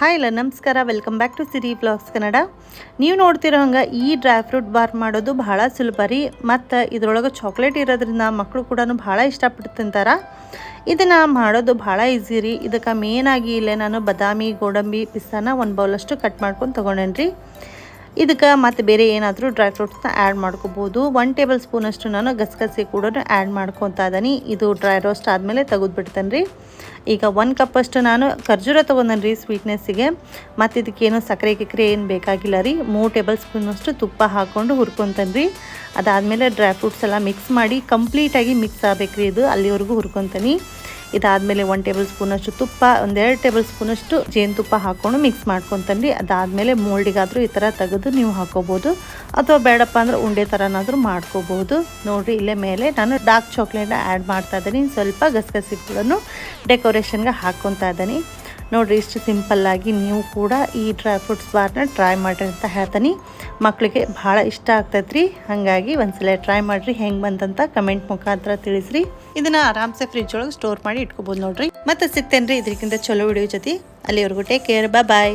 Hi ಎಲ್ಲ ನಮಸ್ಕಾರ, welcome back to Siri vlogs Kannada. ನೀವು ನೋಡ್ತಿರೋ ಹಂಗೆ ಈ ಡ್ರೈ ಫ್ರೂಟ್ ಬಾರ್ ಮಾಡೋದು ಭಾಳ ಸುಲಭ ರೀ. ಮತ್ತು ಇದರೊಳಗೆ ಚಾಕ್ಲೇಟ್ ಇರೋದ್ರಿಂದ ಮಕ್ಕಳು ಕೂಡ ಭಾಳ ಇಷ್ಟಪಟ್ಟು ತಿಂತಾರೆ. ಇದನ್ನು ಮಾಡೋದು ಭಾಳ ಈಸಿ ರೀ. ಇದಕ್ಕೆ ಮೇನಾಗಿ ಇಲ್ಲೇ ನಾನು ಬಾದಾಮಿ, ಗೋಡಂಬಿ, ಪಿಸ್ತಾನ ಒಂದು ಬೌಲಷ್ಟು ಕಟ್ ಮಾಡ್ಕೊಂಡು ತೊಗೊಂಡೇನ್ರಿ. ಇದಕ್ಕೆ ಮತ್ತು ಬೇರೆ ಏನಾದರೂ ಡ್ರೈ ಫ್ರೂಟ್ಸ್ನ ಆ್ಯಡ್ ಮಾಡ್ಕೋಬೋದು. 1 ಟೇಬಲ್ ಸ್ಪೂನಷ್ಟು ನಾನು ಗಸಗಸೆ ಕೂಡ ಆ್ಯಡ್ ಮಾಡ್ಕೊತಾ ಇದ್ದೀನಿ. ಇದು ಡ್ರೈ ರೋಸ್ಟ್ ಆದಮೇಲೆ ತೆಗೆದುಬಿಡ್ತೇನೆ ರೀ. ಈಗ 1 ಕಪ್ಪಷ್ಟು ನಾನು ಖರ್ಜೂರ ತೊಗೊಂಡೇನೆ ರೀ ಸ್ವೀಟ್ನೆಸ್ಸಿಗೆ. ಮತ್ತು ಇದಕ್ಕೇನು ಸಕ್ಕರೆ ಕಿಕ್ಕರೆ ಏನು ಬೇಕಾಗಿಲ್ಲ ರೀ. 3 ಟೇಬಲ್ ಸ್ಪೂನಷ್ಟು ತುಪ್ಪ ಹಾಕ್ಕೊಂಡು ಹುರ್ಕೊತೇನೆ ರೀ. ಅದಾದಮೇಲೆ ಡ್ರೈ ಫ್ರೂಟ್ಸ್ ಎಲ್ಲ ಮಿಕ್ಸ್ ಮಾಡಿ ಕಂಪ್ಲೀಟಾಗಿ ಮಿಕ್ಸ್ ಆಗಬೇಕು ರೀ. ಇದು ಅಲ್ಲಿವರೆಗೂ ಹುರ್ಕೊತೀನಿ. ಇದಾದಮೇಲೆ 1 ಟೇಬಲ್ ಸ್ಪೂನಷ್ಟು ತುಪ್ಪ, 1-2 ಟೇಬಲ್ ಸ್ಪೂನಷ್ಟು ಜೇನುತುಪ್ಪ ಹಾಕ್ಕೊಂಡು ಮಿಕ್ಸ್ ಮಾಡ್ಕೊತೀನಿ ರೀ. ಅದಾದಮೇಲೆ ಮೋಲ್ಡಿಗಾದರೂ ಈ ಥರ ತೆಗೆದು ನೀವು ಹಾಕೋಬೋದು, ಅಥವಾ ಬೇಡಪ್ಪ ಅಂದ್ರೆ ಉಂಡೆ ಥರನಾದರೂ ಮಾಡ್ಕೋಬೋದು. ನೋಡಿರಿ, ಇಲ್ಲೇ ಮೇಲೆ ನಾನು ಡಾರ್ಕ್ ಚಾಕ್ಲೇಟ್ನ ಆ್ಯಡ್ ಮಾಡ್ತಾ ಇದ್ದೀನಿ. ಸ್ವಲ್ಪ ಗಸಗಸೆ ಕೂಡ ಡೆಕೋರೇಷನ್ಗೆ ಹಾಕ್ಕೊತಾ ಇದ್ದೀನಿ. ನೋಡಿರಿ, ಇಷ್ಟು ಸಿಂಪಲ್ಲಾಗಿ ನೀವು ಕೂಡ ಈ ಡ್ರೈ ಫ್ರೂಟ್ಸ್ ಬಾರ್ನ ಟ್ರೈ ಮಾಡಿರಿ ಅಂತ ಹೇಳ್ತೀನಿ. ಮಕ್ಕಳಿಗೆ ಭಾಳ ಇಷ್ಟ ಆಗ್ತೈತೆ ರೀ. ಹಾಗಾಗಿ ಒಂದ್ಸಲ ಟ್ರೈ ಮಾಡಿರಿ, ಹೆಂಗೆ ಬಂತಂತ ಕಮೆಂಟ್ ಮುಖಾಂತರ ತಿಳಿಸ್ರಿ. ಇದನ್ನು ಆರಾಮ್ಸೆ ಫ್ರಿಜ್ ಒಳಗೆ ಸ್ಟೋರ್ ಮಾಡಿ ಇಟ್ಕೋಬೋದು ನೋಡಿರಿ. ಮತ್ತೆ ಸಿಗ್ತೇನೆ ರೀ ಇದಕ್ಕಿಂತ ಚಲೋ ವಿಡಿಯೋ ಜೊತೆ. ಅಲ್ಲಿವರೆಗೂ ಟೇಕ್ ಕೇರ್, ಬಾಯ್.